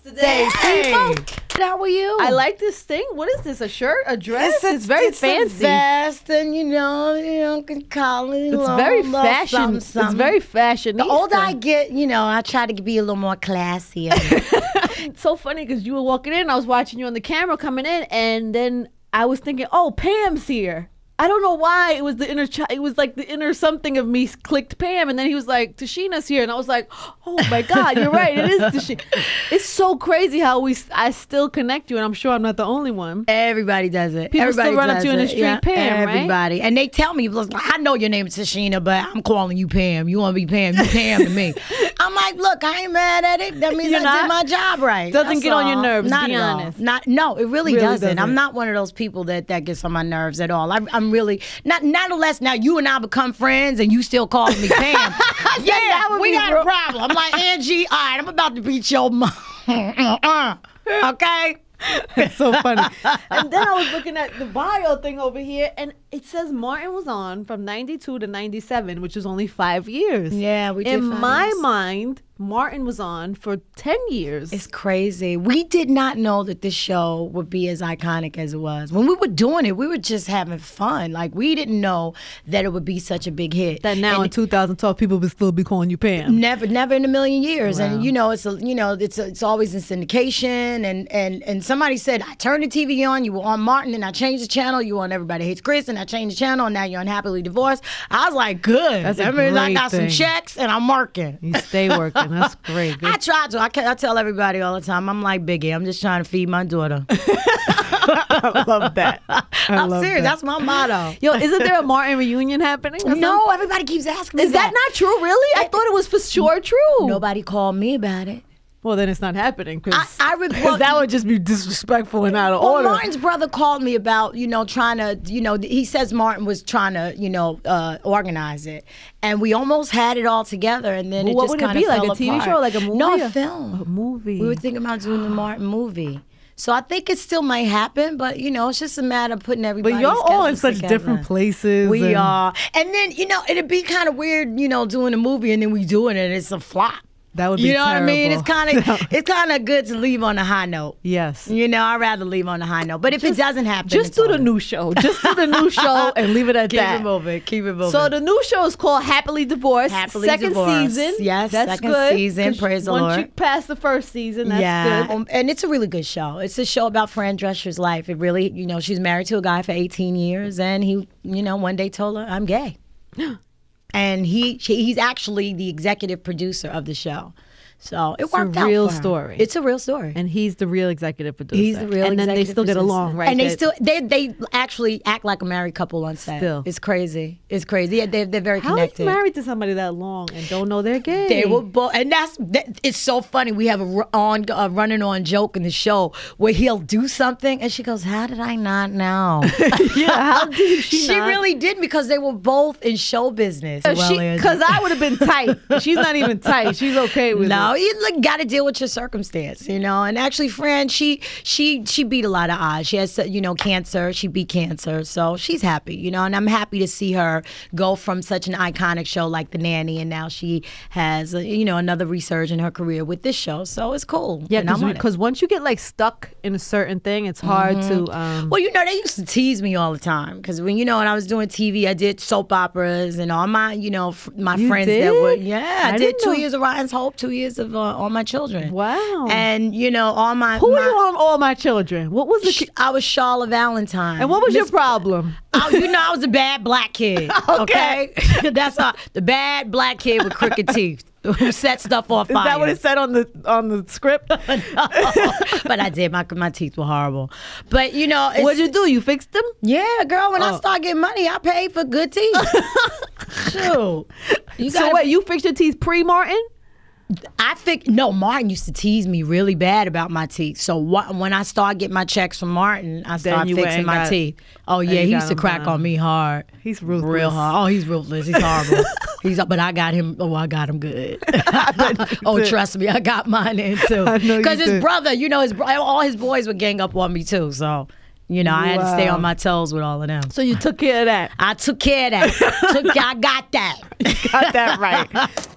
today, people. How are you? I like this thing. What is this? A shirt? A dress? It's very fancy. A vest, and you can call it. It's very fashion. It's very fashion. The older I get, I try to be a little more classy. It's so funny because you were walking in. I was watching you on the camera coming in, and then I was thinking, "Oh, Pam's here." I don't know why it was the inner it was like the inner something of me clicked Pam, and then he was like, Tichina's here, and I was like, oh my God, you're right, it is Tichina. It's so crazy how I still connect you, and I'm sure I'm not the only one. Everybody does it. People Everybody still run up to you in the street, yeah, Pam, everybody. Right? And they tell me, I know your name is Tichina, but I'm calling you Pam. You want to be Pam, you Pam to me. I'm like, look, I ain't mad at it. That means I did my job right. Doesn't get on your nerves, not be at honest. All. No, it really doesn't. I'm not one of those people that gets on my nerves at all. I'm really, not unless now you and I become friends and you still call me Pam. Yeah, we got a problem. I'm like, Angie, all right, I'm about to beat your mom. Okay? It's so funny. And then I was looking at the bio thing over here, and it says Martin was on from 92 to 97, which is only 5 years. Yeah, we did. In my mind, Martin was on for 10 years. It's crazy. We did not know that this show would be as iconic as it was. When we were doing it, we were just having fun. Like, we didn't know that it would be such a big hit. That now in 2012, people would still be calling you Pam. Never in a million years. Wow. And it's always in syndication. And somebody said, I turned the TV on, you were on Martin, and I changed the channel. You were on Everybody Hates Chris, and I changed the channel, and now you're unhappily divorced. I was like, good. That means I got some checks, and I'm working. You stay working. That's great. Good. I try to. I tell everybody all the time, I'm like Biggie. I'm just trying to feed my daughter. I love that. I'm serious. That's my motto. Yo, isn't there a Martin reunion happening? No, everybody keeps asking me Is that not true, really? I thought it was for sure true. Nobody called me about it. Well, then it's not happening because that would just be disrespectful and out of order. Martin's brother called me about, trying to, he says Martin was trying to, organize it. And we almost had it all together, and then it just kind of fell apart. What would it be, like a TV show, like a movie? No, a film. A movie. We were thinking about doing the Martin movie. So I think it still might happen, but, it's just a matter of putting everybody together. But y'all all in such different places. We are. And then, it'd be kind of weird, doing a movie and then we do it and it's a flop. That would be terrible. What I mean? It's kind of good to leave on a high note. Yes. I'd rather leave on a high note. But if it doesn't happen, just do the new show. Just do the new show and leave it at that. Keep it moving. So the new show is called Happily Divorced. Second season. Yes, that's second good. Season. Praise the Lord. Once you pass the first season, that's good. And it's a really good show. It's a show about Fran Drescher's life. It really, she's married to a guy for 18 years, and he, one day told her, I'm gay. And he's actually the executive producer of the show. So it worked out. It's a real story. It's a real story. And he's the real executive producer. He's the real executive producer. And then they still get along, right? And they actually act like a married couple on set. Still. It's crazy. It's crazy. Yeah, they're very connected. How are you married to somebody that long and don't know they're gay? They were both, and it's so funny. We have a running on joke in the show where he'll do something and she goes, how did I not know? Yeah, how did she not? She really did, because they were both in show business. Because I would have been tight. She's not even tight. She's okay with it. No, you got to deal with your circumstance, And actually, Fran, she beat a lot of odds. She has, cancer. She beat cancer, so she's happy, And I'm happy to see her go from such an iconic show like The Nanny, and now she has, another resurge in her career with this show. So it's cool. Yeah, because once you get stuck in a certain thing, it's hard to. Well, they used to tease me all the time because when I was doing TV, I did soap operas and all my, my friends that were. Yeah, I did 2 years of Ryan's Hope, 2 years of All My Children. Wow. And all my who were you on All My Children? What was the? I was Charlotte Valentine. And what was your problem? I was a bad black kid. Okay, that's the bad black kid with crooked teeth who set stuff on fire. Is that what it said on the script? No, but I did. My teeth were horrible. But what'd you do? You fixed them? Yeah, girl. When I started getting money, I paid for good teeth. Shoot. Wait, you fixed your teeth pre-Martin? No, Martin used to tease me really bad about my teeth. So when I started getting my checks from Martin, I started fixing my teeth. Oh yeah, he used to crack on me hard. He's ruthless. Real hard. Oh, he's ruthless. He's horrible. But I got him. Oh, I got him good. Oh, trust me, I got mine in too. Because his brother, all his boys would gang up on me too. So. I had to stay on my toes with all of them. So you took care of that. I took care of that. I got that. You got that right.